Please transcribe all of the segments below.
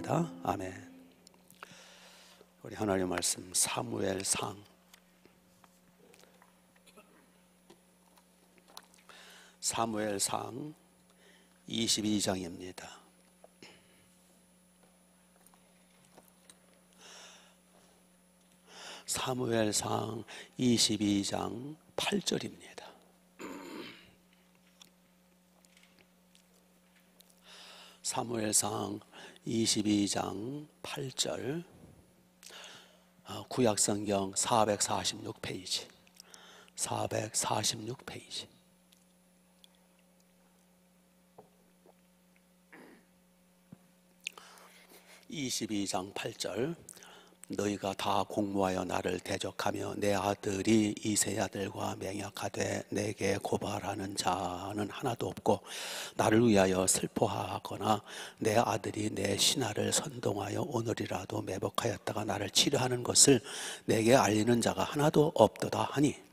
바랍니다. 아멘. 우리 하나님 말씀 사무엘상 22장입니다. 사무엘상 22장 8절입니다. 사무엘상 22장 8절, 구약성경 446페이지 446페이지. (22장 8절) 너희가 다 공모하여 나를 대적하며 내 아들이 이세 아들과 맹약하되 내게 고발하는 자는 하나도 없고 나를 위하여 슬퍼하거나 내 아들이 내 신하를 선동하여 오늘이라도 매복하였다가 나를 치료하는 것을 내게 알리는 자가 하나도 없도다 하니,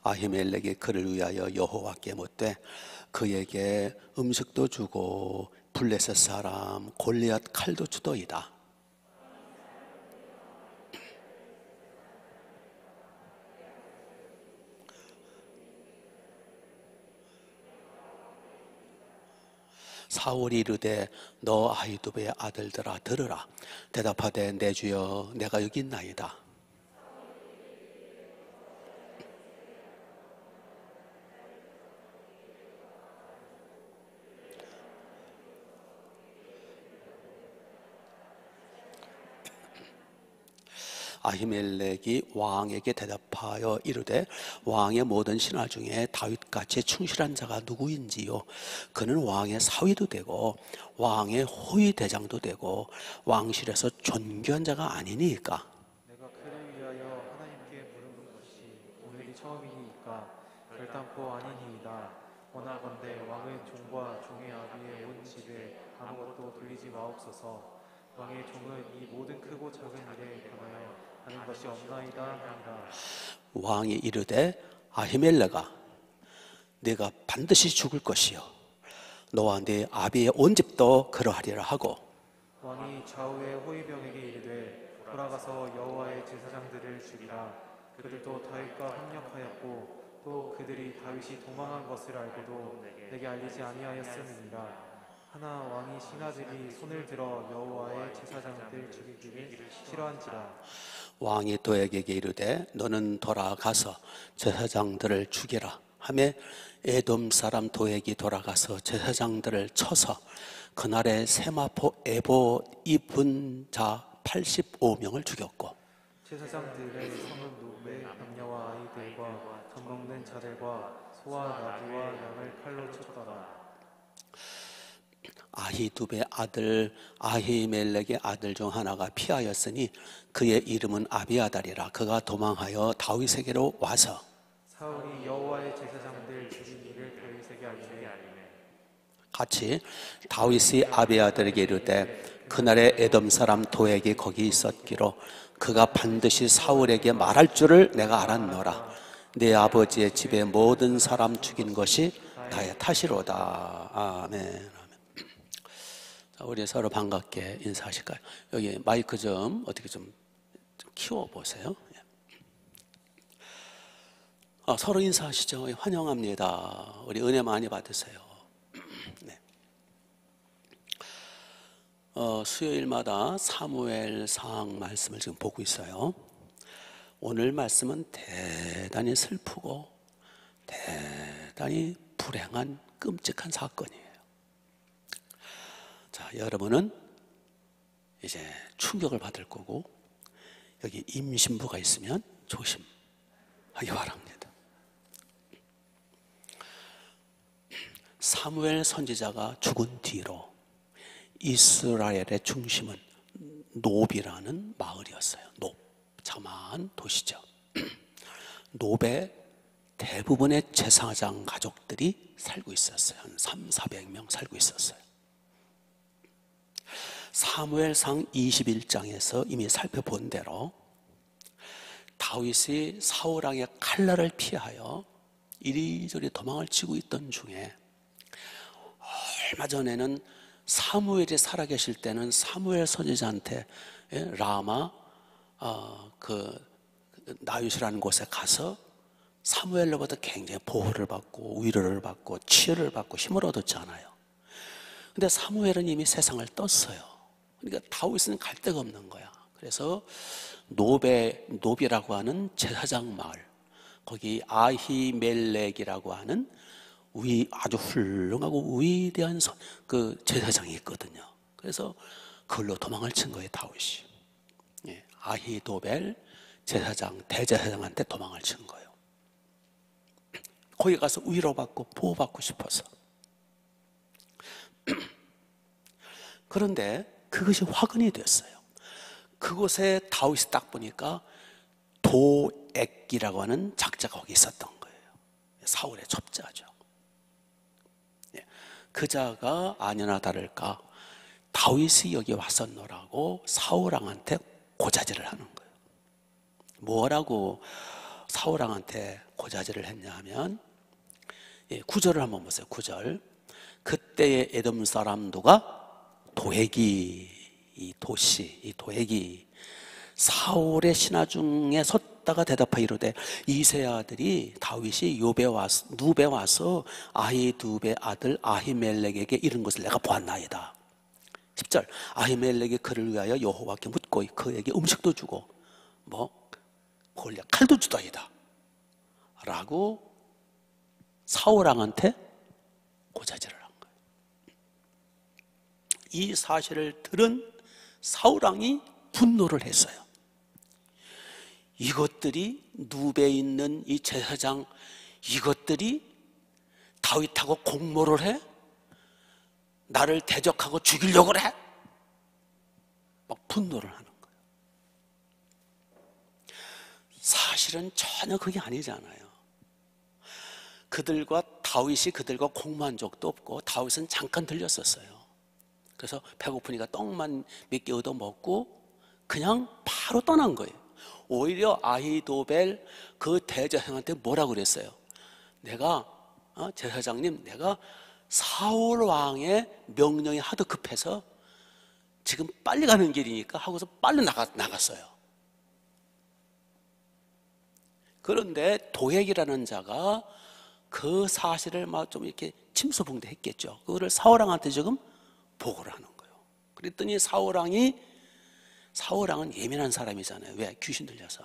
아히멜렉이 그를 위하여 여호와께 묻되 그에게 음식도 주고 블레셋 사람 골리앗 칼도 주더이다. 사울이 이르되 너 아히두베의 아들들아 들으라. 대답하되 내 주여 내가 여기 있나이다. 아히멜렉이 왕에게 대답하여 이르되 왕의 모든 신하 중에 다윗같이 충실한 자가 누구인지요? 그는 왕의 사위도 되고 왕의 호위 대장도 되고 왕실에서 존귀한 자가 아니니까. 내가 그를 위하여 하나님께 물은 것이 오늘이 처음이니까 결단코 아니니이다. 원하건대 왕의 종과 종의 아비의 온 집에 아무것도 돌리지 마옵소서. 왕의 종은 이 모든 크고 작은 일에 관하여 하는 것이 없나이다 하니라. 왕이 이르되 아히멜렉아 네가 반드시 죽을 것이요 너와 네 아비의 온 집도 그러하리라 하고, 왕이 좌우의 호위병에게 이르되 돌아가서 여호와의 제사장들을 죽이라. 그들도 다윗과 합력하였고 또 그들이 다윗이 도망한 것을 알고도 내게 알리지 아니하였음이니라. 하나 왕이 신하들이 손을 들어 여호와의 제사장들 죽이기를 싫어한지라. 왕이 도에게 이르되 너는 돌아가서 제사장들을 죽이라 하매 에돔 사람 도액이 돌아가서 제사장들을 쳐서 그날에 세마포 에봇 입은 자 85명을 죽였고, 제사장들의 성은 노베 남녀와 아이들과 젖 먹는 자들과 소와 나귀와 양을 칼로 쳤더라. 아히두베의 아들 아히멜렉의 아들 중 하나가 피하였으니 그의 이름은 아비아달이라. 그가 도망하여 다윗에게로 와서 사울이 여호와의 제사장들 죽인 일을 다윗에게 알리매 같이 다윗이 아비아달에게 이르되 그날에 에돔 사람 도액이 거기 있었기로 그가 반드시 사울에게 말할 줄을 내가 알았노라. 내 아버지의 집에 모든 사람 죽인 것이 나의 탓이로다. 아멘. 우리 서로 반갑게 인사하실까요? 여기 마이크 좀 어떻게 좀 키워보세요. 서로 인사하시죠. 환영합니다. 우리 은혜 많이 받으세요. 네. 수요일마다 사무엘상 말씀을 지금 보고 있어요. 오늘 말씀은 대단히 슬프고 대단히 불행한 끔찍한 사건이에요. 자, 여러분은 이제 충격을 받을 거고 여기 임신부가 있으면 조심하기 바랍니다. 사무엘 선지자가 죽은 뒤로 이스라엘의 중심은 노비라는 마을이었어요. 노, 자만 도시죠. 노베 대부분의 제사장 가족들이 살고 있었어요. 한 300~400명 살고 있었어요. 사무엘상 21장에서 이미 살펴본 대로 다윗이 사울 왕의 칼날을 피하여 이리저리 도망을 치고 있던 중에 얼마 전에는 사무엘이 살아계실 때는 사무엘 선지자한테 라마 나윗이라는 곳에 가서 사무엘로부터 굉장히 보호를 받고 위로를 받고 치유를 받고 힘을 얻었잖아요. 근데 사무엘은 이미 세상을 떴어요. 그러니까 다윗은 갈 데가 없는 거야. 그래서 노비라고 하는 제사장 마을, 거기 아히멜렉이라고 하는 아주 훌륭하고 위대한 제사장이 있거든요. 그래서 그걸로 도망을 친 거예요, 다윗이. 아히도벨 대제사장한테 도망을 친 거예요. 거기 가서 위로받고 보호받고 싶어서. 그런데 그것이 화근이 됐어요. 그곳에 다윗이 딱 보니까 도액이라고 하는 작자가 거기 있었던 거예요. 사울의 첩자죠. 그 자가 아니나 다를까 다윗이 여기 왔었노라고 사울왕한테 고자질을 하는 거예요. 뭐라고 사울왕한테 고자질을 했냐 하면 9절을 한번 보세요. 9절. 그때의 에돔 사람 누가? 도액이, 이 도액이 사울의 신하 중에 섰다가 대답하여 이르되 이세 아들이 다윗이 누베 와서 아히두베 아들 아히멜렉에게 이른 것을 내가 보았나이다. 10절. 아히멜렉이 그를 위하여 여호와께 묻고 그에게 음식도 주고 그걸 칼도 주다이다 라고 사울왕한테 고자질을 한 거예요. 이 사실을 들은 사울왕이 분노를 했어요. 이것들이 누베에 있는 이 제사장, 이것들이 다윗하고 공모를 해? 나를 대적하고 죽이려고 해? 막 분노를 하는 거예요. 사실은 전혀 그게 아니잖아요. 다윗이 그들과 공모한 적도 없고 다윗은 잠깐 들렸었어요. 그래서 배고프니까 떡만 몇 개 얻어 먹고 그냥 바로 떠난 거예요. 오히려 아히도벨 그 대제사장한테 뭐라고 그랬어요? 제사장님, 내가 사울 왕의 명령이 하도 급해서 지금 빨리 가는 길이니까 하고서 빨리 나갔어요. 그런데 도액이라는 자가 그 사실을 막 좀 이렇게 침소봉대했겠죠. 그거를 사울왕한테 지금 보고를 하는 거예요. 그랬더니 사울왕은 예민한 사람이잖아요. 왜? 귀신 들려서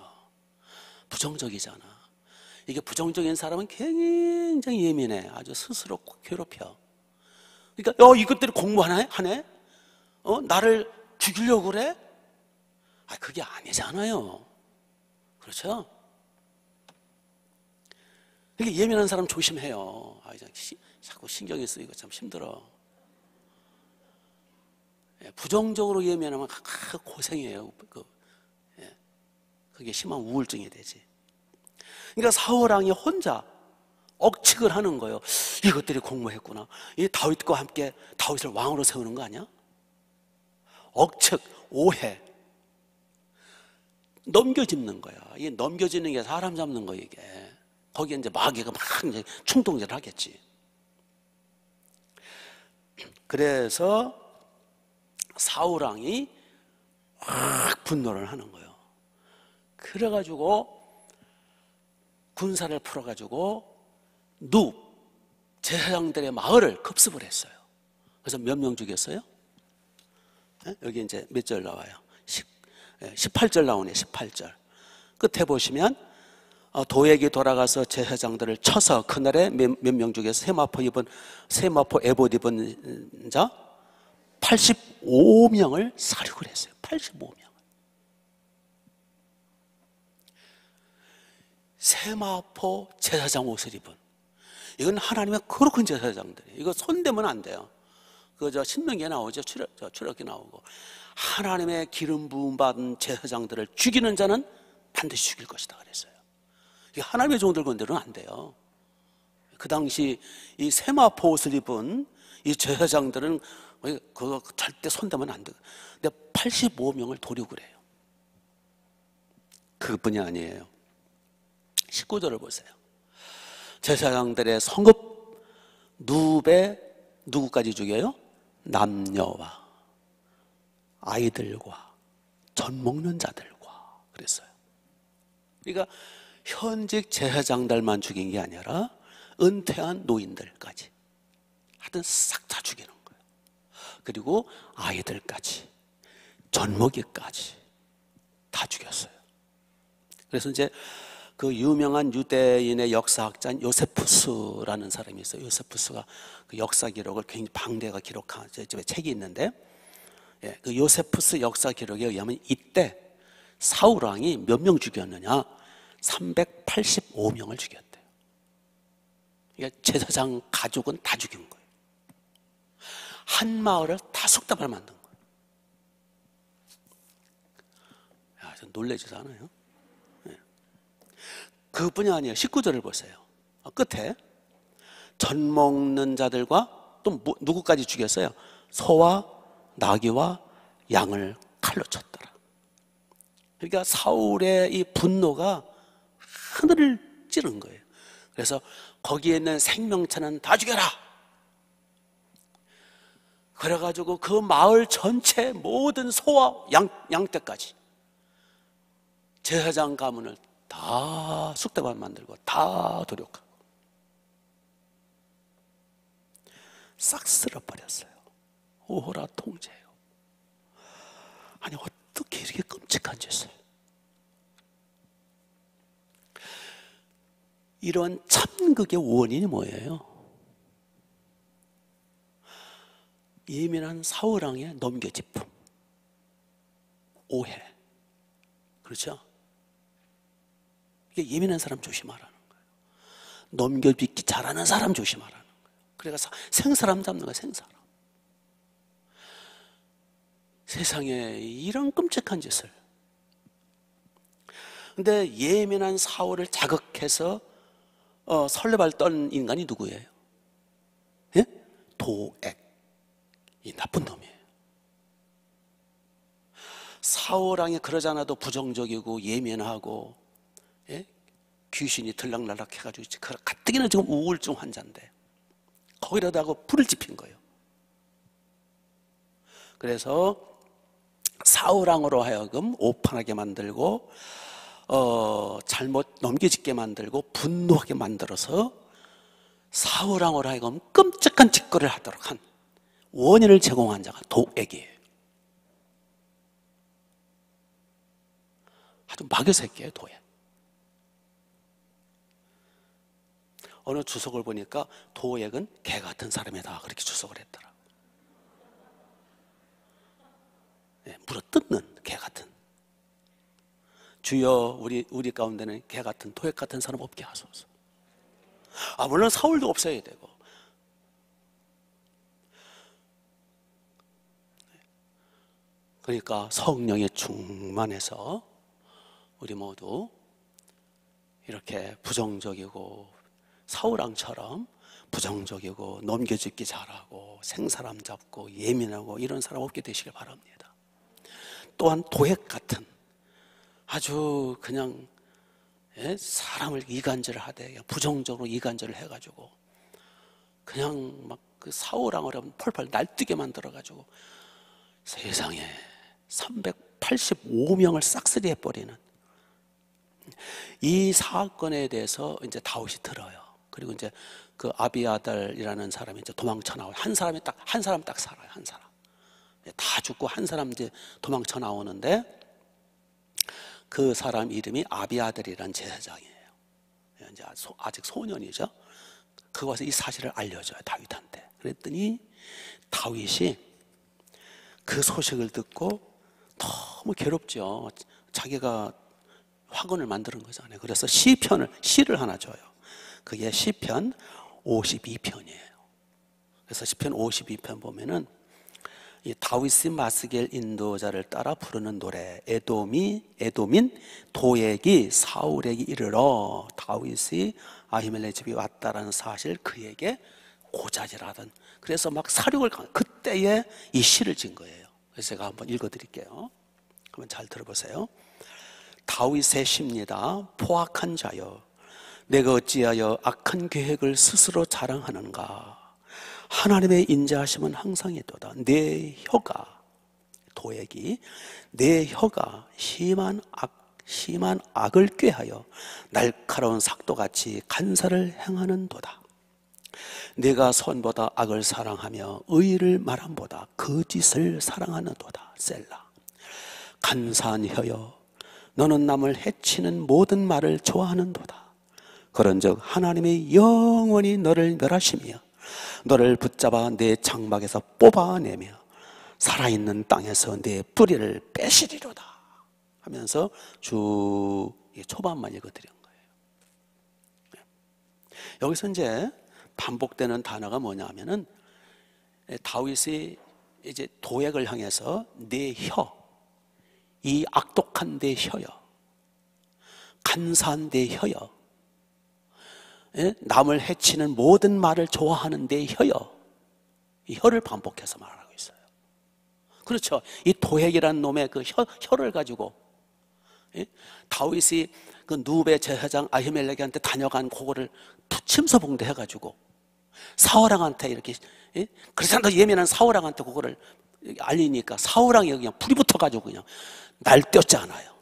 부정적이잖아. 이게 부정적인 사람은 굉장히 예민해. 아주 스스로 괴롭혀. 그러니까 이것들이 공부하네? 나를 죽이려고 그래? 그게 아니잖아요. 그렇죠? 그러니까 예민한 사람 조심해요. 자꾸 신경이 쓰이고 참 힘들어. 부정적으로 예민하면 고생이에요. 그게 심한 우울증이 되지. 그러니까 사울왕이 혼자 억측을 하는 거예요. 이것들이 공모했구나. 이 다윗과 함께 다윗을 왕으로 세우는 거 아니야? 억측, 오해, 넘겨짚는 거야. 이게 넘겨짚는 게 사람 잡는 거 이게. 거기에 이제 마귀가 막 이제 충동질을 하겠지. 그래서 사울왕이 확 분노를 하는 거예요. 그래가지고 군사를 풀어가지고 제사장들의 마을을 급습을 했어요. 그래서 몇 명 죽였어요? 여기 이제 몇 절 나와요? 18절 나오네. 18절 끝에 보시면 도액이 돌아가서 제사장들을 쳐서 그날에 몇 명 죽여서 세마포 에봇 입은 자 85명을 사륙을 했어요. 85명. 세마포 제사장 옷을 입은, 이건 하나님의 거룩한 제사장들이에요. 이거 손대면 안 돼요. 신명기에 나오죠. 출애굽기 나오고, 하나님의 기름 부음 받은 제사장들을 죽이는 자는 반드시 죽일 것이다 그랬어요. 이게 하나님의 종들 건드리면 안 돼요. 그 당시 이 세마포 옷을 입은 이 제사장들은 그거 절대 손대면 안 돼요. 근데 85명을 도륙을 해요. 그것뿐이 아니에요. 19절을 보세요. 제사장들의 성읍 누베 누구까지 죽여요? 남녀와 아이들과 젖 먹는 자들과 그랬어요. 그러니까 현직 제사장들만 죽인 게 아니라 은퇴한 노인들까지 하여튼 싹 다 죽이는 거예요. 그리고 아이들까지 젖먹이까지 다 죽였어요. 그래서 이제 그 유명한 유대인의 역사학자인 요세푸스라는 사람이 있어요. 요세푸스가 그 역사 기록을 굉장히 방대하게 기록한 책이 있는데, 그 요세푸스 역사 기록에 의하면 이때 사울 왕이 몇 명 죽였느냐? 385명을 죽였대요. 그러니까 제사장 가족은 다 죽인 거예요. 한 마을을 다 속담을 만든 거예요. 야, 좀 놀라지도 않아요? 그뿐이 아니에요. 19절을 보세요. 끝에 젖 먹는 자들과 또 누구까지 죽였어요? 소와 나귀와 양을 칼로 쳤더라. 그러니까 사울의 이 분노가 하늘을 찌른 거예요. 그래서 거기에 있는 생명체는 다 죽여라. 그래가지고 그 마을 전체 모든 소와 양떼까지 제사장 가문을 다 쑥대밭 만들고 다 도륙하고 싹 쓸어버렸어요. 오호라 통제요. 아니 어떻게 이렇게 끔찍한 짓을. 이런 참극의 원인이 뭐예요? 예민한 사울왕의 넘겨짚음, 오해. 그렇죠? 이게 예민한 사람 조심하라는 거예요. 넘겨짚기 잘하는 사람 조심하라는 거예요. 그래서 생사람 잡는 거예요. 생사람. 세상에 이런 끔찍한 짓을. 근데 예민한 사울을 자극해서 설레발 떤 인간이 누구예요? 예? 도액. 이 나쁜 놈이에요. 사울왕이 그러지 않아도 부정적이고 예민하고, 예? 귀신이 들락날락 해가지고 가뜩이나 지금 우울증 환자인데 거기다가 불을 지핀 거예요. 그래서 사울왕으로 하여금 오판하게 만들고 잘못 넘겨짓게 만들고 분노하게 만들어서 사울왕으로 하여금 끔찍한 짓거리를 하도록 한 원인을 제공한 자가 도액이에요. 아주 마귀 새끼예요. 도액. 어느 주석을 보니까 도액은 개 같은 사람이다 그렇게 주석을 했더라. 네, 물어뜯는 개 같은. 주여 우리 가운데는 개 같은 도액 같은 사람 없게 하소서. 물론 사울도 없어야 되고. 그러니까 성령에 충만해서 우리 모두 이렇게 부정적이고 사울왕처럼 부정적이고 넘겨짚기 잘하고 생사람 잡고 예민하고 이런 사람 없게 되시길 바랍니다. 또한 도액 같은 아주 그냥 사람을 이간질을 하되 부정적으로 이간질을 해가지고 그냥 막 그 사울왕을 펄펄 날뛰게 만들어가지고 세상에 385명을 싹쓸이 해버리는 이 사건에 대해서 이제 다윗이 들어요. 그리고 이제 그 아비아달이라는 사람이 이제 도망쳐 나와요. 한 사람 딱 살아요. 한 사람 다 죽고 한 사람 이제 도망쳐 나오는데 그 사람 이름이 아비아달이라는 제사장이에요. 이제 아직 소년이죠. 그거 와서 이 사실을 알려줘요. 다윗한테. 그랬더니 다윗이 그 소식을 듣고 너무 괴롭죠. 자기가 화근을 만드는 거잖아요. 그래서 시를 하나 줘요. 그게 시편 52편이에요. 그래서 시편 52편 보면은 이 다윗이 마스겔 인도자를 따라 부르는 노래, 에돔인 도액이 사울에게 이르러 다윗이 아히멜렉 집에 왔다라는 사실 그에게 고자질하던. 그래서 막 사륙을 그때에 이 시를 진 거예요. 그래서 제가 한번 읽어드릴게요. 한번 잘 들어보세요. 다윗의 시입니다. 포악한 자여 내가 어찌하여 악한 계획을 스스로 자랑하는가? 하나님의 인자하심은 항상 있도다. 내 혀가, 도액이 내 혀가 심한 악을 꾀하여 날카로운 삭도같이 간사를 행하는도다. 내가 선보다 악을 사랑하며 의를 말함보다 거짓을 사랑하는도다. 셀라. 간사한 혀여, 너는 남을 해치는 모든 말을 좋아하는도다. 그런즉 하나님이 영원히 너를 멸하시며 너를 붙잡아 내 장막에서 뽑아내며 살아있는 땅에서 내 뿌리를 빼시리로다 하면서 쭉 초반만 읽어드린 거예요. 여기서 이제 반복되는 단어가 뭐냐면은 다윗이 이제 도액을 향해서 내 혀, 이 악독한 내 혀여, 간사한 내 혀여, 남을 해치는 모든 말을 좋아하는 내 혀여, 이 혀를 반복해서 말하고 있어요. 그렇죠. 이 도액이라는 놈의 그 혀를 가지고 다윗이 그 누베 제사장 아히멜렉한테 다녀간 그거를 부침서 봉대해가지고 사울왕한테 이렇게, 그래서 더 예민한 사울왕한테 그거를 알리니까 사울왕이 그냥 불이 붙어가지고 그냥 날뛰었잖아요.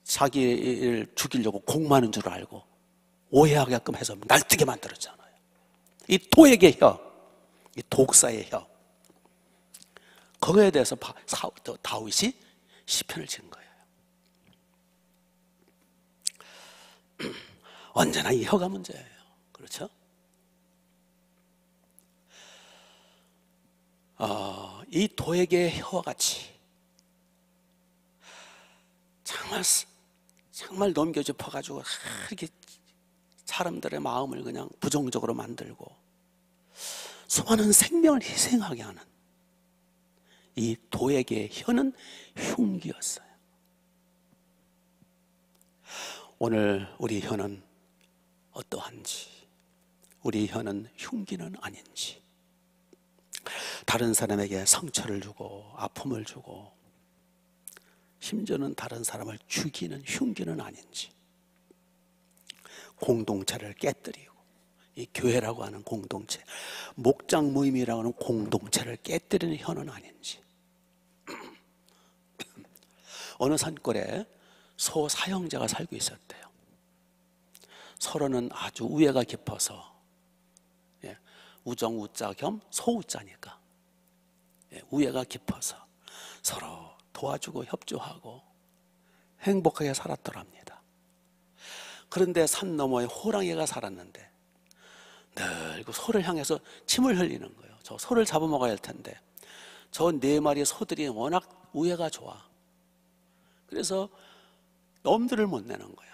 자기를 죽이려고 공마하는 줄 알고 오해하게끔 해서 날뛰게 만들었잖아요. 이 도액의 혀, 이 독사의 혀, 그거에 대해서 다윗이 시편을 지은 거예요. 언제나 이 혀가 문제예요. 그렇죠? 이 도액의 혀와 같이 정말 넘겨짚어가지고 이렇게 사람들의 마음을 그냥 부정적으로 만들고 수많은 생명을 희생하게 하는 이 도액의 혀는 흉기였어요. 오늘 우리 혀는 어떠한지, 우리 혀는 흉기는 아닌지, 다른 사람에게 상처를 주고 아픔을 주고 심지어는 다른 사람을 죽이는 흉기는 아닌지, 공동체를 깨뜨리고 이 교회라고 하는 공동체, 목장 모임이라고 하는 공동체를 깨뜨리는 혀는 아닌지. 어느 산골에 소 사형제가 살고 있었대요. 서로는 아주 우애가 깊어서, 우정 우자 겸 소우자니까 우애가 깊어서 서로 도와주고 협조하고 행복하게 살았더랍니다. 그런데 산 너머에 호랑이가 살았는데 늘 그 소를 향해서 침을 흘리는 거예요. 저 소를 잡아먹어야 할 텐데 저 4마리 소들이 워낙 우애가 좋아. 그래서 엄두를 못 내는 거야.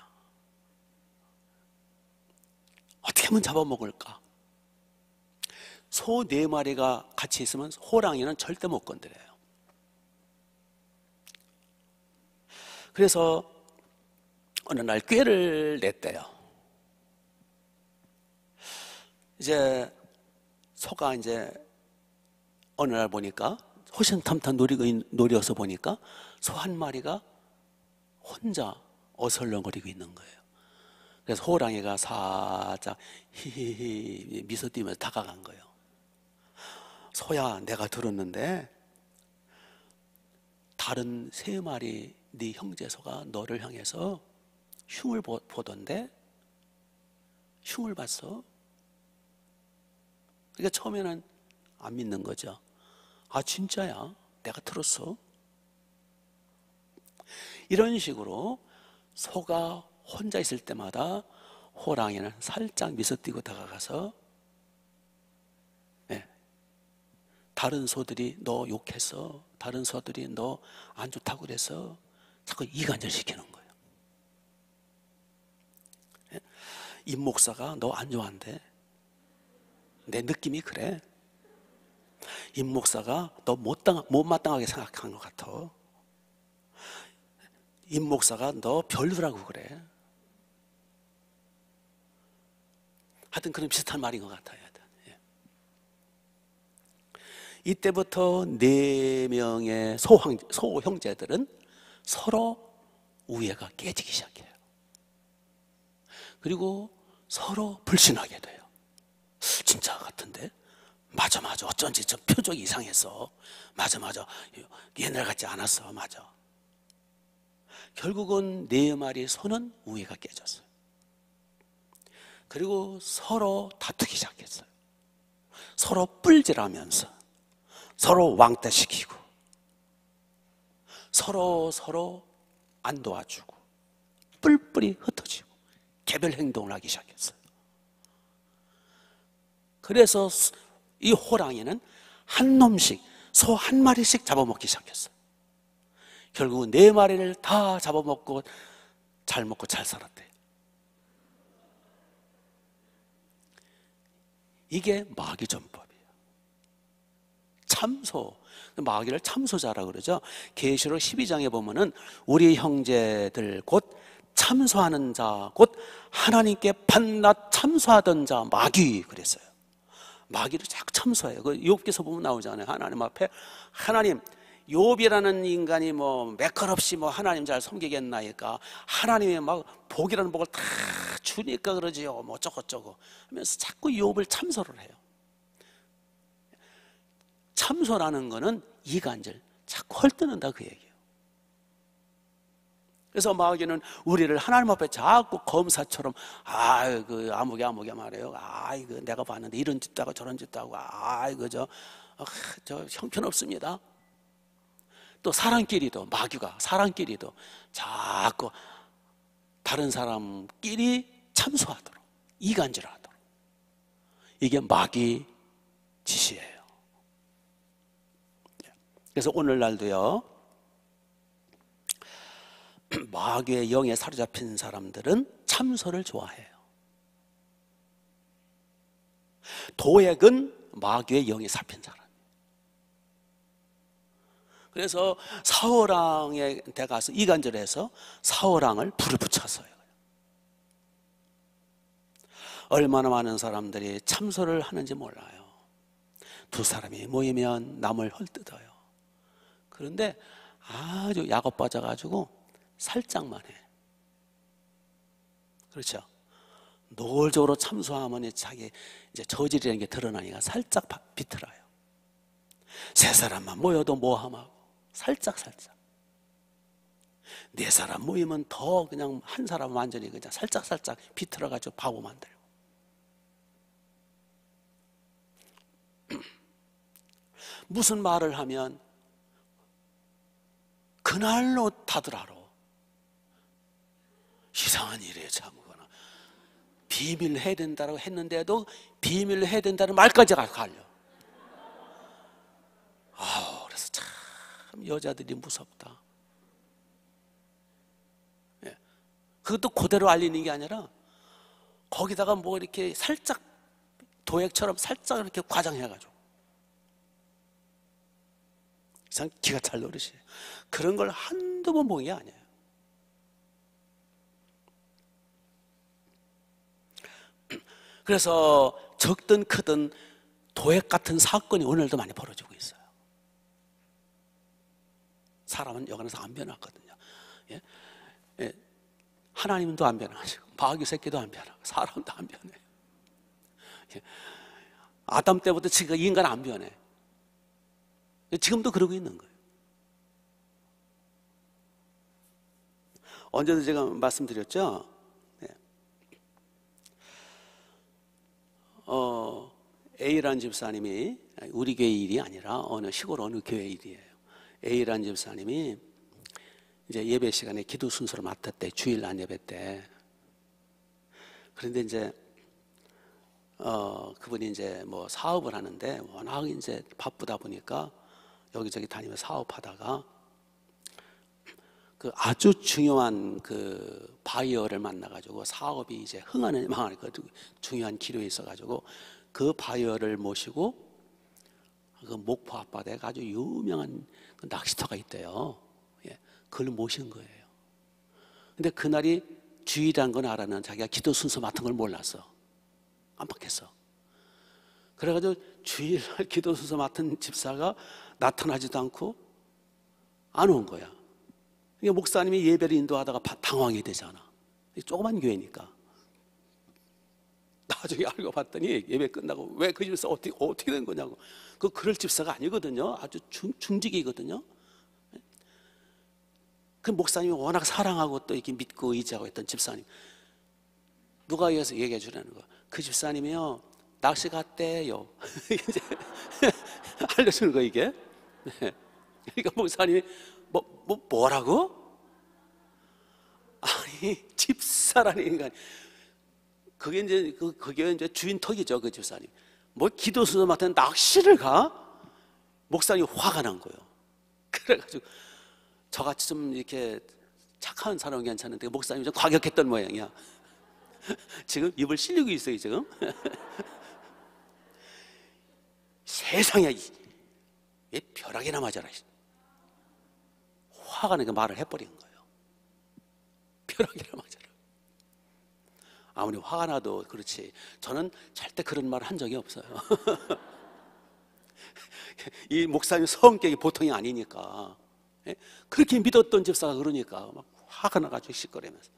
어떻게 하면 잡아먹을까? 소 4마리가 같이 있으면 호랑이는 절대 못 건드려요. 그래서 어느 날 꾀를 냈대요. 이제 소가 이제 어느 날 보니까 호신탐탐 노려서 보니까 소 한 마리가 혼자 어슬렁거리고 있는 거예요. 그래서 호랑이가 살짝 히히히 미소 띄면서 다가간 거예요. 소야, 내가 들었는데 다른 3마리 네 형제 소가 너를 향해서 흉을 보던데 흉을 봤어? 그러니까 처음에는 안 믿는 거죠. 아 진짜야? 내가 들었어? 이런 식으로 소가 혼자 있을 때마다 호랑이는 살짝 미소 띄고 다가가서 다른 소들이 너 욕했어, 다른 소들이 너 안 좋다고 그래서 자꾸 이간질 시키는 거예요. 임 목사가 너 안 좋아한대. 내 느낌이 그래. 임 목사가 너 못마땅하게 생각한 것 같아. 임 목사가 너 별로라고 그래. 하여튼 그런 비슷한 말인 것 같아요. 이때부터 4명의 소 형제들은 서로 우애가 깨지기 시작해요. 그리고 서로 불신하게 돼요. 진짜 같은데? 맞아 어쩐지 저 표정이 이상했어. 맞아 옛날 같지 않았어. 맞아. 결국은 네 마리의 소는 우애가 깨졌어요. 그리고 서로 다투기 시작했어요. 서로 뿔질하면서 서로 왕따시키고 서로 안 도와주고 뿔뿔이 흩어지고 개별 행동을 하기 시작했어요. 그래서 이 호랑이는 한 놈씩, 소 한 마리씩 잡아먹기 시작했어요. 결국 네 마리를 다 잡아먹고 잘 먹고 잘 살았대요. 이게 마귀전법이에요. 참소, 마귀를 참소자라고 그러죠. 계시록 12장에 보면은 우리 형제들 곧 참소하는 자, 곧 하나님께 반낮 참소하던 자 마귀 그랬어요. 마귀를 자꾸 참소해요. 그 욥기서 보면 나오잖아요. 하나님 앞에 하나님, 욥이라는 인간이 뭐 매컬없이 뭐 하나님 잘 섬기겠나이까 하나님의 막 복이라는 복을 다 주니까 그러지요. 뭐 어쩌고저쩌고 하면서 자꾸 욥을 참소를 해요. 참소라는 거는 이간질, 자꾸 헐뜯는다 그 얘기예요. 그래서 마귀는 우리를 하나님 앞에 자꾸 검사처럼 그 아무개 말이에요. 이거 내가 봤는데 이런 짓도 하고 저런 짓도 하고 이거 저 형편없습니다. 또 사람끼리도 마귀가 사람끼리도 자꾸 다른 사람끼리 참소하도록 이간질하도록 이게 마귀 짓이에요. 그래서 오늘날도요 마귀의 영에 사로잡힌 사람들은 참소를 좋아해요. 도액은 마귀의 영에 잡힌 사람. 그래서 사울왕에 가서 이간질해서 사울왕을 불을 붙였어요. 얼마나 많은 사람들이 참소를 하는지 몰라요. 두 사람이 모이면 남을 헐뜯어요. 그런데 아주 약업 빠져가지고 살짝만 해. 그렇죠? 노골적으로 참소하면 자기 이제 저질이라는 게 드러나니까 살짝 비틀어요. 세 사람만 모여도 모함하고 살짝 네 사람 모이면 더 그냥 한 사람 완전히 그냥 살짝 비틀어가지고 바보 만들고. 무슨 말을 하면 그날로 다들 알아. 이상한 일에 참거나 비밀 해야 된다고 했는데도 비밀 해야 된다는 말까지 갈려. 그래서 참 여자들이 무섭다. 예. 그것도 그대로 알리는 게 아니라 거기다가 뭐 이렇게 살짝 도액처럼 살짝 이렇게 과장해가지고 참 기가 찰 노릇이에요. 그런 걸 한두 번 본 게 아니에요. 그래서 적든 크든 도액 같은 사건이 오늘도 많이 벌어지고 있어요. 사람은 여간에서 안 변하거든요. 예? 예. 하나님도 안 변하시고 마귀 새끼도 안 변하고 사람도 안 변해요. 예. 아담 때부터 지금 인간 안 변해. 지금도 그러고 있는 거예요. 언제도 제가 말씀드렸죠. A라는 집사님이 우리 교회 일이 아니라 시골 어느 교회 일이에요. A라는 집사님이 이제 예배 시간에 기도 순서를 맡았대. 주일날 예배 때. 그런데 이제 그분이 이제 뭐 사업을 하는데 워낙 이제 바쁘다 보니까 여기저기 다니면서 사업하다가 그 아주 중요한 그 바이어를 만나가지고 사업이 이제 흥하는 망하는 그 중요한 기로에 있어가지고 그 바이어를 모시고 그 목포 앞바다에 아주 유명한 그 낚시터가 있대요. 예, 그걸 모신 거예요. 근데 그날이 주일이라는 건 알았는 자기가 기도 순서 맡은 걸 몰랐어. 깜빡했어. 그래가지고 주일날 기도 순서 맡은 집사가 나타나지도 않고 안 온 거야. 그러니까 목사님이 예배를 인도하다가 당황이 되잖아. 조그만 교회니까. 나중에 알고 봤더니 예배 끝나고 왜 그 집사 어떻게 된 거냐고. 그 그럴 집사가 아니거든요. 아주 중직이거든요. 그 목사님이 워낙 사랑하고 또 이렇게 믿고 의지하고 했던 집사님. 누가 여기서 얘기해 주라는 거야. 그 집사님이요, 낚시 갔대요. 이제 알려주는 거 이게. 네. 그러니까 목사님이 뭐라고? 아니 집사라는 인간. 그게 이제 주인 턱이죠, 그 집사님. 뭐 기도수도 맡은 낚시를 가? 목사님이 화가 난 거예요. 그래가지고 저같이 좀 이렇게 착한 사람은 괜찮은데 목사님이 좀 과격했던 모양이야. 지금 입을 실리고 있어요, 지금. 세상에 왜 벼락이나 맞아라. 화가 나게 말을 해버린 거예요. 벼락이나 맞아라. 아무리 화가 나도 그렇지, 저는 절대 그런 말을 한 적이 없어요. 이 목사님 성격이 보통이 아니니까. 그렇게 믿었던 집사가 그러니까 막 화가 나가지고 시끄러면서.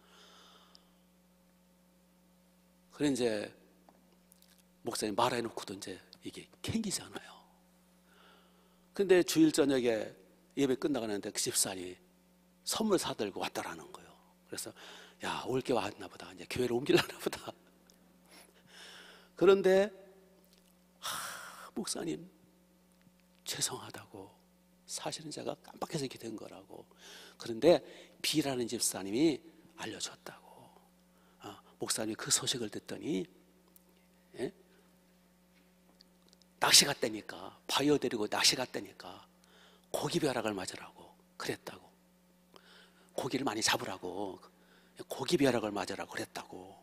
그래 이제 목사님 말해놓고도 이제 이게 캥기잖아요. 근데 주일 저녁에 예배 끝나가는데 그 집사님이 선물 사들고 왔다라는 거예요. 그래서 야, 올게 왔나 보다. 이제 교회를 옮기려나 보다. 그런데 목사님 죄송하다고, 사실은 제가 깜빡해서 이렇게 된 거라고. 그런데 B라는 집사님이 알려줬다고. 목사님이 그 소식을 듣더니 낚시 갔다니까, 바이오 데리고 낚시 갔다니까 고기 벼락을 맞으라고 그랬다고. 고기를 많이 잡으라고 고기 벼락을 맞으라고 그랬다고.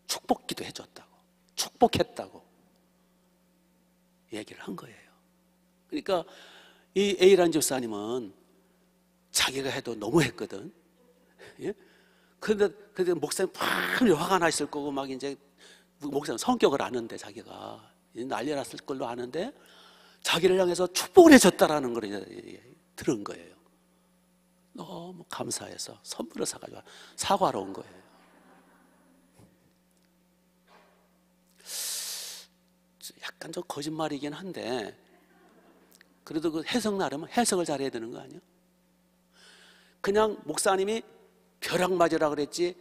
축복기도 해줬다고, 축복했다고 얘기를 한 거예요. 그러니까 이 A라는 집사님은 자기가 해도 너무 했거든. 예? 그런데 목사님 팍 화가 나 있을 거고, 막 이제 목사님 성격을 아는데, 자기가 난리 났을 걸로 아는데 자기를 향해서 축복을 해줬다라는 걸 이제 들은 거예요. 너무 감사해서 선물을 사가지고 사과하러 온 거예요. 약간 좀 거짓말이긴 한데, 그래도 그 해석 나름은 해석을 잘해야 되는 거 아니야? 그냥 목사님이 벼락 맞으라 그랬지,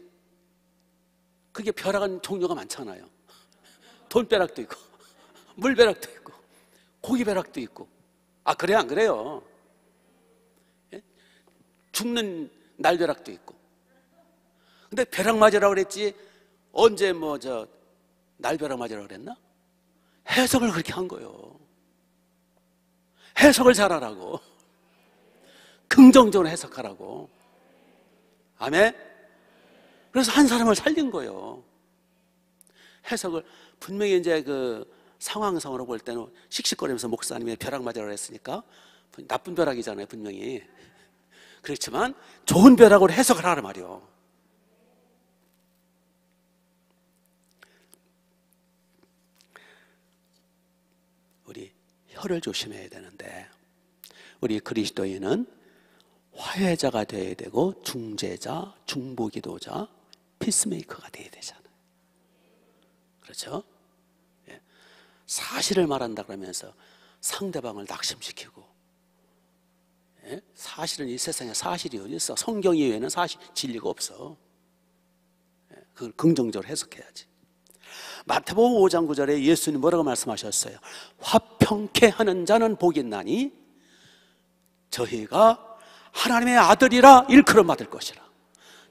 그게 벼락은 종류가 많잖아요. 돈벼락도 있고 물벼락도 있고 고기벼락도 있고. 그래요 안 그래요? 예? 죽는 날벼락도 있고. 근데 벼락 맞으라 그랬지 언제 날벼락 맞으라 그랬나? 해석을 그렇게 한 거예요. 해석을 잘하라고, 긍정적으로 해석하라고. 아멘? 그래서 한 사람을 살린 거예요. 해석을 분명히 이제 그 상황상으로 볼 때는 씩씩거리면서 목사님이 벼락 맞으라고 했으니까 나쁜 벼락이잖아요, 분명히. 그렇지만 좋은 벼락으로 해석을 하란 말이에요. 우리 혀를 조심해야 되는데, 우리 그리스도인은 화해자가 되어야 되고 중재자, 중보기도자, 피스메이커가 되어야 되잖아요. 그렇죠? 예. 사실을 말한다 그러면서 상대방을 낙심시키고, 예? 사실은 이 세상에 사실이 어디 있어? 성경 이외에는 진리가 없어. 예. 그걸 긍정적으로 해석해야지. 마태복음 5장 9절에 예수님 뭐라고 말씀하셨어요? 화평케 하는 자는 복이 있나니 저희가 하나님의 아들이라 일컬음 받을 것이라.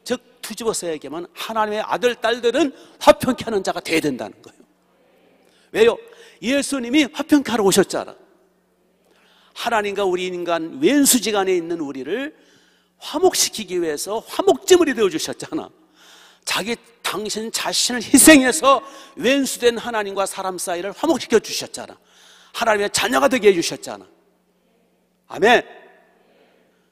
즉 뒤집어서 얘기하면 하나님의 아들, 딸들은 화평케 하는 자가 돼야 된다는 거예요. 왜요? 예수님이 화평케 하러 오셨잖아. 하나님과 우리 인간 왼수지간에 있는 우리를 화목시키기 위해서 화목제물이 되어주셨잖아. 당신 자신을 희생해서 왼수된 하나님과 사람 사이를 화목시켜 주셨잖아. 하나님의 자녀가 되게 해주셨잖아. 아멘.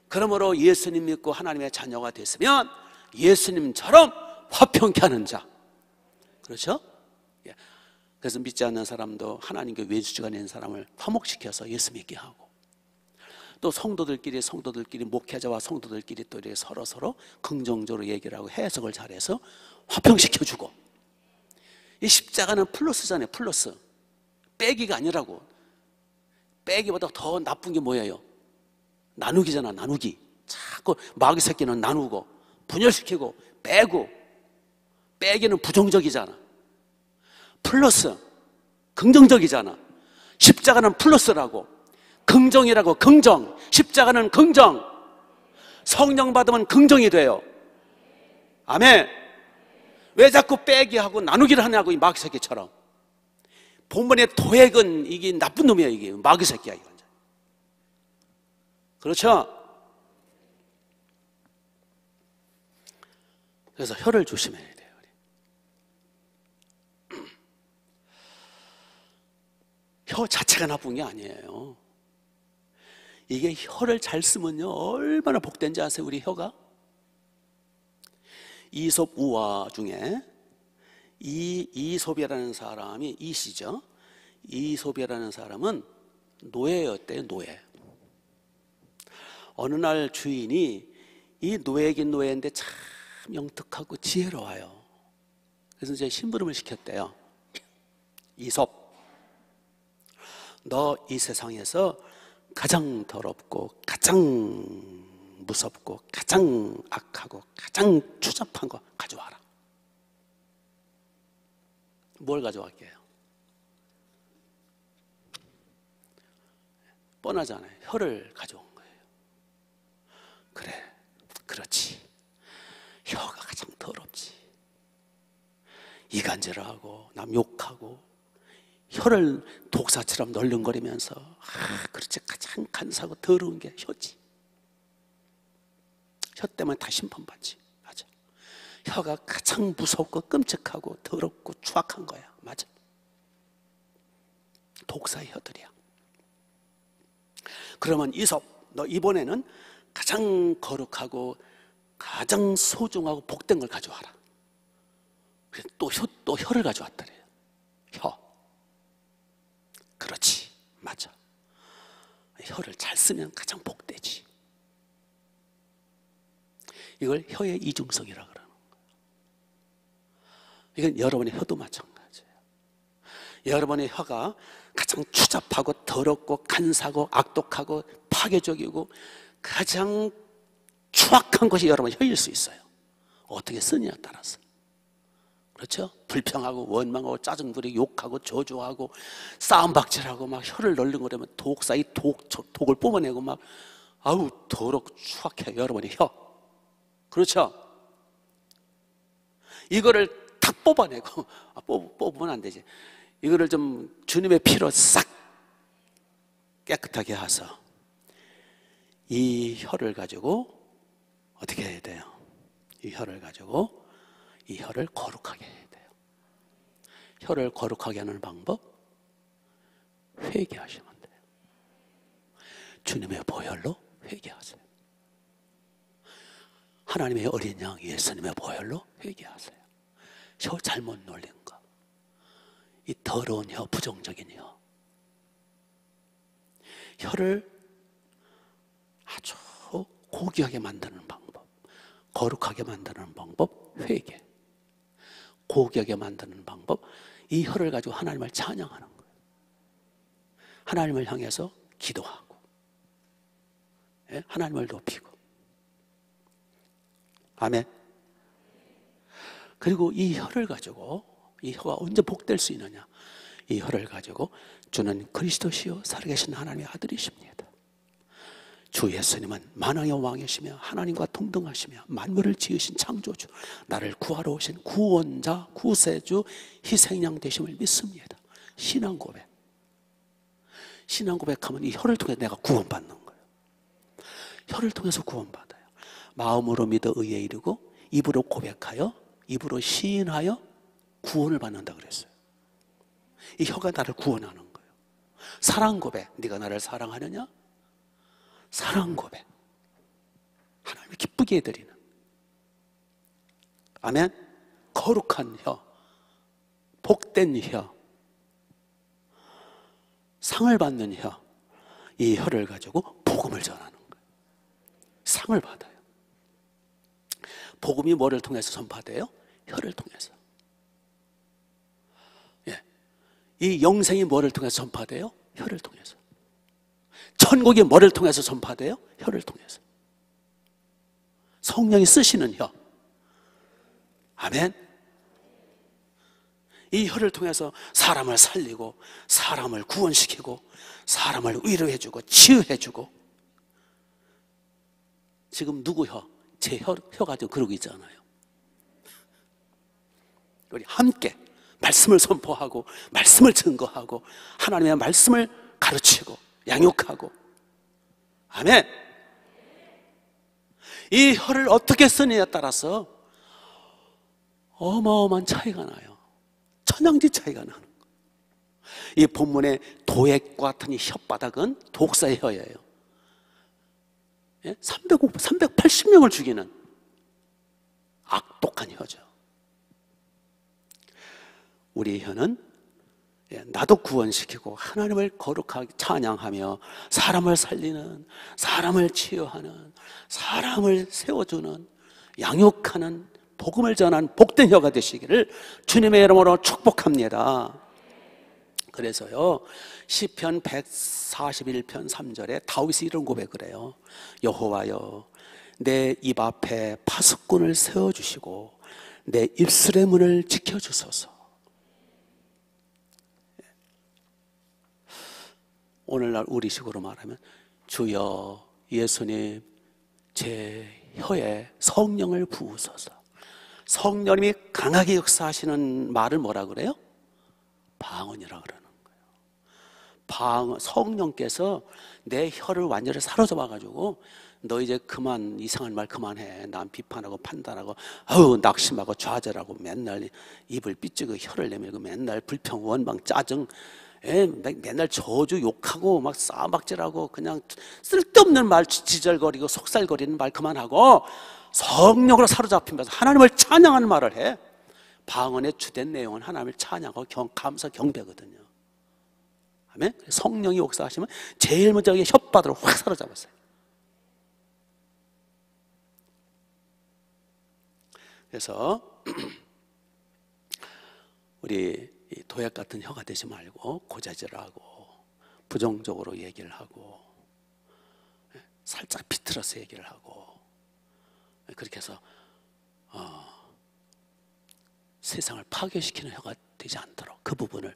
그러므로 예수님 믿고 하나님의 자녀가 됐으면 예수님처럼 화평케 하는 자. 그렇죠? 예. 그래서 믿지 않는 사람도 하나님과 왼수지간에 있는 사람을 화목시켜서 예수 믿게 하고, 또 성도들끼리 목회자와 성도들끼리 또 이렇게 서로 긍정적으로 얘기를 하고 해석을 잘해서 화평시켜주고. 이 십자가는 플러스잖아요. 플러스. 빼기가 아니라고. 빼기보다 더 나쁜 게 뭐예요? 나누기잖아. 나누기. 자꾸 마귀 새끼는 나누고 분열시키고 빼고. 빼기는 부정적이잖아. 플러스 긍정적이잖아. 십자가는 플러스라고. 긍정이라고. 긍정. 십자가는 긍정. 성령 받으면 긍정이 돼요. 아멘. 왜 자꾸 빼기하고 나누기를 하냐고, 이 마귀 새끼처럼. 본문의 도액은 이게 나쁜 놈이야. 이게 마귀 새끼야 이건. 그렇죠? 그래서 혀를 조심해야 돼요. 혀 자체가 나쁜 게 아니에요. 이게 혀를 잘 쓰면요 얼마나 복된지 아세요? 우리 혀가 이솝 우화 중에 이솝이라는 사람이 이시죠. 이솝이라는 사람은 노예였대요. 노예. 어느 날 주인이 이 노예긴 노예인데 참 영특하고 지혜로워요. 그래서 이제 심부름을 시켰대요. 이솝, 너 이 세상에서 가장 더럽고 가장 무섭고 가장 악하고 가장 추잡한 거 가져와라. 뭘 가져갈게요? 뻔하잖아요. 혀를 가져온 거예요. 그래, 그렇지. 혀가 가장 더럽지. 이간질하고 남 욕하고 혀를 독사처럼 널른거리면서 그렇지, 가장 간사하고 더러운 게 혀지. 혀 때문에 다 심판받지. 맞아. 혀가 가장 무섭고 끔찍하고 더럽고 추악한 거야. 맞아. 독사의 혀들이야. 그러면 이솝, 너 이번에는 가장 거룩하고 가장 소중하고 복된 걸 가져와라. 그래서 또 혀를 가져왔더래요. 혀. 그렇지, 맞아. 혀를 잘 쓰면 가장 복되지. 이걸 혀의 이중성이라 그러는 거예요. 이건 여러분의 혀도 마찬가지예요. 여러분의 혀가 가장 추잡하고 더럽고 간사하고 악독하고 파괴적이고 가장 추악한 것이 여러분 혀일 수 있어요. 어떻게 쓰느냐에 따라서. 그렇죠? 불평하고 원망하고 짜증부리고 욕하고 저주하고 싸움박질하고 막 혀를 널른거리면 독사의 독을 뽑아내고 막 아우 더럽고 추악해 여러분의 혀. 그렇죠? 이거를 탁 뽑아내고 뽑으면 안 되지. 이거를 좀 주님의 피로 싹 깨끗하게 해서 이 혀를 가지고 어떻게 해야 돼요? 이 혀를 가지고 이 혀를 거룩하게 해야 돼요. 혀를 거룩하게 하는 방법, 회개하시면 돼요. 주님의 보혈로 회개하세요. 하나님의 어린 양 예수님의 보혈로 회개하세요. 혀 잘못 놀린 거, 이 더러운 혀, 부정적인 혀, 혀를 아주 고귀하게 만드는 방법, 거룩하게 만드는 방법, 회개. 고귀하게 만드는 방법, 이 혀를 가지고 하나님을 찬양하는 거예요. 하나님을 향해서 기도하고, 하나님을 높이고. 아멘. 그리고 이 혀를 가지고, 이 혀가 언제 복될 수 있느냐? 이 혀를 가지고 주는 그리스도시요 살아계신 하나님의 아들이십니다. 주 예수님은 만왕의 왕이시며 하나님과 동등하시며 만물을 지으신 창조주, 나를 구하러 오신 구원자, 구세주, 희생양 되심을 믿습니다. 신앙 고백. 신앙 고백하면 이 혀를 통해 내가 구원받는 거예요. 혀를 통해서 구원받아요. 마음으로 믿어 의에 이르고 입으로 고백하여 입으로 시인하여 구원을 받는다 그랬어요. 이 혀가 나를 구원하는 거예요. 사랑 고백. 네가 나를 사랑하느냐? 사랑 고백. 하나님을 기쁘게 해드리는. 아멘. 거룩한 혀, 복된 혀, 상을 받는 혀, 이 혀를 가지고 복음 복음을 전하는 거예요. 상을 받아요. 복음이 뭐를 통해서 전파돼요? 혀를 통해서. 예. 이 영생이 뭐를 통해서 전파돼요? 혀를 통해서. 천국이 뭐를 통해서 전파돼요? 혀를 통해서. 성령이 쓰시는 혀. 아멘. 이 혀를 통해서 사람을 살리고 사람을 구원시키고 사람을 위로해주고 치유해주고. 지금 누구 혀? 제 혀가 지금 그러고 있잖아요. 우리 함께 말씀을 선포하고 말씀을 증거하고 하나님의 말씀을 가르치고 양육하고. 아멘. 이 혀를 어떻게 쓰느냐에 따라서 어마어마한 차이가 나요. 천양지 차이가 나는 거예요. 이 본문의 도액과 같은 이 혓바닥은 독사의 혀예요. 380명을 죽이는 악독한 혀죠. 우리 혀는 나도 구원시키고 하나님을 거룩하게 찬양하며 사람을 살리는, 사람을 치유하는, 사람을 세워주는, 양육하는, 복음을 전하는 복된 혀가 되시기를 주님의 이름으로 축복합니다. 그래서요, 시편 141편 3절에 다윗이 이런 고백을 해요. 여호와여, 내 입 앞에 파수꾼을 세워주시고 내 입술의 문을 지켜주소서. 오늘날 우리식으로 말하면 주여 예수님 제 혀에 성령을 부으소서. 성령님이 강하게 역사하시는 말을 뭐라 그래요? 방언이라 그러는 거예요. 방언, 성령께서 내 혀를 완전히 사로잡아가지고 너 이제 그만 이상한 말 그만해. 남 비판하고 판단하고 아우 낙심하고 좌절하고 맨날 입을 삐죽고 혀를 내밀고 맨날 불평 원망 짜증 맨날 저주 욕하고 막 싸움박질하고 그냥 쓸데없는 말 지절거리고 속살거리는 말 그만하고 성령으로 사로잡히면서 하나님을 찬양하는 말을 해. 방언의 주된 내용은 하나님을 찬양하고 감사 경배거든요. 아멘. 성령이 역사하시면 제일 먼저 혓바닥을 확 사로잡았어요. 그래서 우리 도약 같은 혀가 되지 말고 고자질하고 부정적으로 얘기를 하고 살짝 비틀어서 얘기를 하고 그렇게 해서 세상을 파괴시키는 혀가 되지 않도록 그 부분을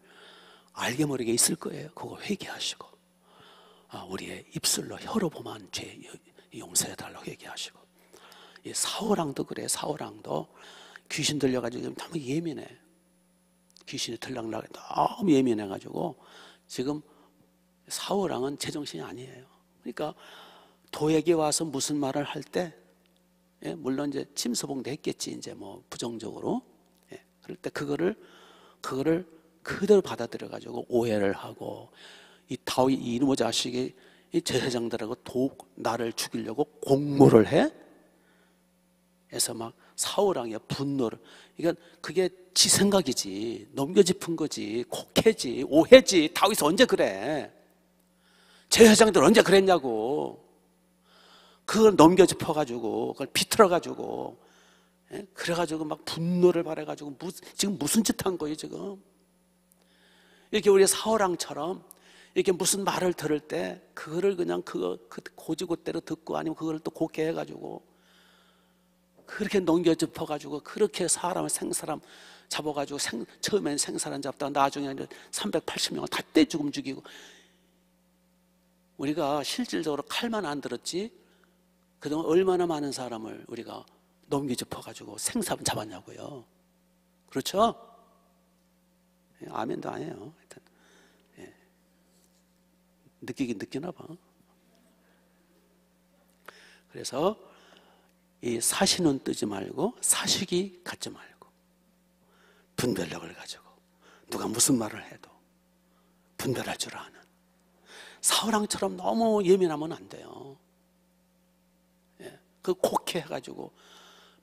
알게 모르게 있을 거예요. 그거 회개하시고 우리의 입술로 혀로 범한 죄 용서해달라고 얘기하시고. 이 사울왕도 그래. 사울왕도 귀신 들려가지고 너무 예민해. 귀신이 들락날락 너무 예민해가지고 지금 사울왕은 제정신이 아니에요. 그러니까 도에게 와서 무슨 말을 할 때 물론 이제 침소봉도 했겠지. 이제 뭐 부정적으로. 그럴 때 그거를 그대로 받아들여가지고 오해를 하고 이 다윗 이놈의 자식이 이 제사장들하고 나를 죽이려고 공모를 해. 해서 막 사울왕의 분노를. 그러니까 그게 지 생각이지. 넘겨짚은 거지. 곡해지. 오해지. 다윗이 언제 그래? 제사장들 언제 그랬냐고. 그걸 넘겨짚어가지고 그걸 비틀어가지고 그래가지고 막 분노를 발해가지고 지금 무슨 짓 한 거예요 지금? 이렇게 우리 사울왕처럼 이렇게 무슨 말을 들을 때 그거를 그냥 그 고지고대로 듣고 아니면 그걸 또 곱게 해가지고 그렇게 넘겨짚어가지고 그렇게 사람을 생사람 잡아가지고 처음엔 생사람 잡다가 나중에 380명을 다 떼 죽음 죽이고. 우리가 실질적으로 칼만 안 들었지 그동안 얼마나 많은 사람을 우리가 넘겨짚어가지고 생사람 잡았냐고요. 그렇죠? 아멘도 안 해요. 하여튼 느끼긴 느끼나 봐. 그래서 이 사시는 뜨지 말고 사식이 갖지 말고 분별력을 가지고 누가 무슨 말을 해도 분별할 줄 아는 사울왕처럼 너무 예민하면 안 돼요. 그 곡해 해가지고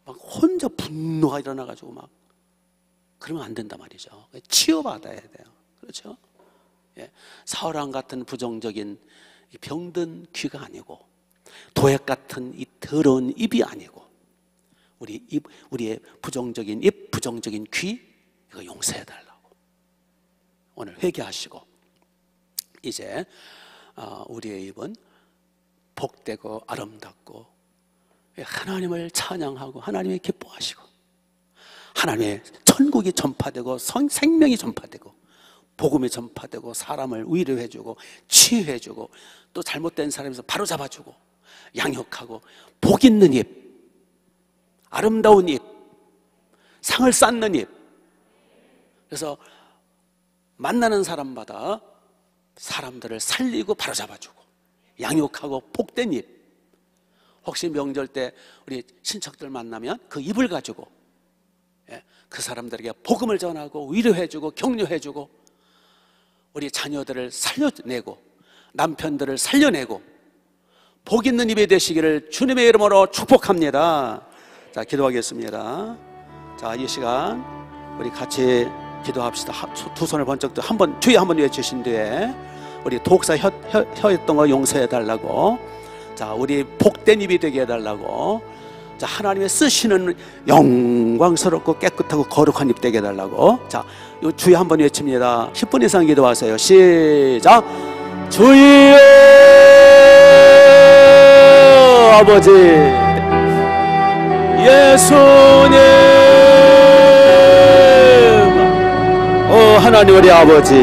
막 혼자 분노가 일어나가지고 막 그러면 안 된단 말이죠. 치유받아야 돼요. 그렇죠? 사울왕 같은 부정적인 병든 귀가 아니고 도액 같은 이 더러운 입이 아니고 우리의 부정적인 입, 부정적인 귀, 이거 용서해달라고 오늘 회개하시고, 이제 우리의 입은 복되고 아름답고 하나님을 찬양하고 하나님이 기뻐하시고 하나님의 천국이 전파되고 생명이 전파되고 복음이 전파되고 사람을 위로해주고 치유해주고 또 잘못된 사람에서 바로 잡아주고 양육하고 복 있는 입, 아름다운 입, 상을 쌓는 입. 그래서 만나는 사람마다 사람들을 살리고 바로 잡아주고 양육하고 복된 입. 혹시 명절 때 우리 친척들 만나면 그 입을 가지고 그 사람들에게 복음을 전하고 위로해주고 격려해주고 우리 자녀들을 살려내고 남편들을 살려내고 복 있는 입이 되시기를 주님의 이름으로 축복합니다. 자, 기도하겠습니다. 자, 이 시간 우리 같이 기도합시다. 두 손을 번쩍 한 번 주여 한번 외치신 뒤에 우리 독사 혀였던 거 용서해달라고, 자, 우리 복된 입이 되게 해달라고, 자, 하나님의 쓰시는 영광스럽고 깨끗하고 거룩한 입 되게 해달라고. 자, 요 주여 한번 외칩니다. 10분 이상 기도하세요. 시작. 주여 아버지 예수님, 하나님 우리 아버지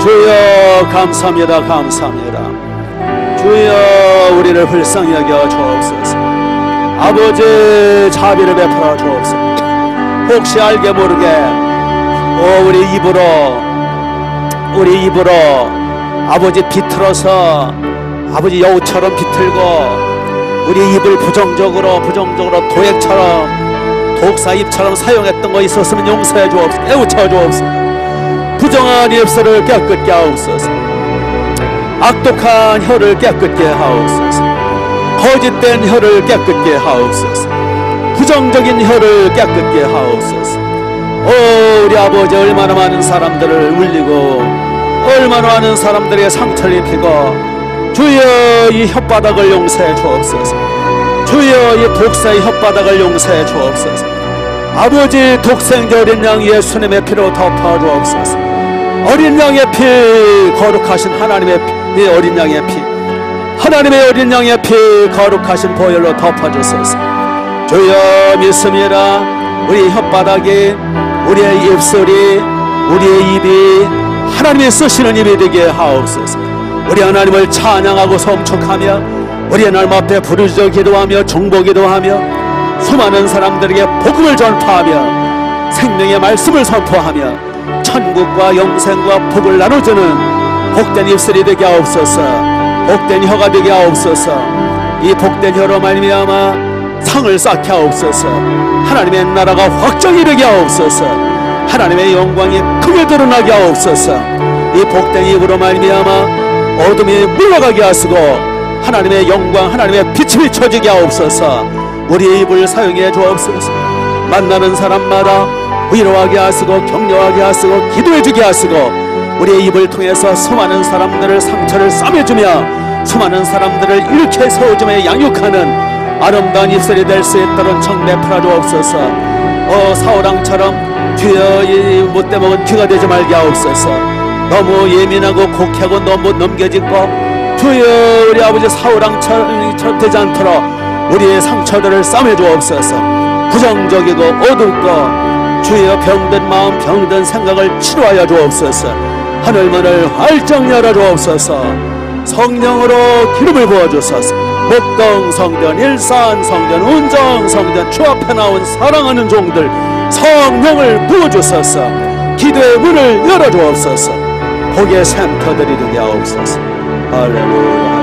주여 감사합니다. 감사합니다. 주여 우리를 불쌍히 여겨 주옵소서. 아버지 자비를 베풀어 주옵소서. 혹시 알게 모르게 우리 입으로 아버지 비틀어서 아버지 여우처럼 비틀고 우리 입을 부정적으로 도액처럼 독사입처럼 사용했던 거 있었으면 용서해 주옵소서. 깨우쳐 주옵소서. 부정한 입술을 깨끗게 하옵소서. 악독한 혀를 깨끗게 하옵소서. 거짓된 혀를 깨끗게 하옵소서. 부정적인 혀를 깨끗게 하옵소서. 우리 아버지 얼마나 많은 사람들을 울리고 얼마나 많은 사람들에게 상처를 입히고, 주여 이 혓바닥을 용서해 주옵소서. 주여 이 독사의 혓바닥을 용서해 주옵소서. 아버지 독생자 어린 양 예수님의 피로 덮어 주옵소서. 어린 양의 피, 거룩하신 하나님의 피, 어린 양의 피, 하나님의 어린 양의 피, 거룩하신 보혈로 덮어주소서. 주여 믿습니다. 우리 혓바닥이, 우리의 입술이, 우리의 입이 하나님의 쓰시는 입이 되게 하옵소서. 우리 하나님을 찬양하고 성축하며 우리 하나님 앞에 부르짖어 기도하며 중보기도하며 수많은 사람들에게 복음을 전파하며 생명의 말씀을 선포하며 천국과 영생과 복을 나눠주는 복된 입술이 되게 하옵소서. 복된 혀가 되게 하옵소서. 이 복된 혀로 말미암아 상을 쌓게 하옵소서. 하나님의 나라가 확정이 되게 하옵소서. 하나님의 영광이 크게 드러나게 하옵소서. 이 복된 입으로 말미암아 어둠이 물러가게 하시고 하나님의 영광, 하나님의 빛이 비춰지게 하옵소서. 우리의 입을 사용해 주옵소서. 만나는 사람마다 위로하게 하시고 격려하게 하시고 기도해 주게 하시고 우리의 입을 통해서 수많은 사람들을 상처를 싸매주며 수많은 사람들을 일으켜 세워주며 양육하는 아름다운 입술이 될 수 있도록 청대풀어 주옵소서. 사울왕처럼 주여 이 못돼 먹은 귀가 되지 말게 하옵소서. 너무 예민하고 곡해하고 너무 넘겨짓고 주여 우리 아버지 사울왕처럼 되지 않도록 우리의 상처들을 싸매 주옵소서. 부정적이고 어둡고 주여 병든 마음 병든 생각을 치료하여 주옵소서. 하늘문을 활짝 열어 주옵소서. 성령으로 기름을 부어주소서. 목동 성전, 일산 성전, 운정 성전 주 앞에 나온 사랑하는 종들 성령을 부어주소서. 기도의 문을 열어 주옵소서. 복의 센터들이 되게 하옵소서. 할렐루야.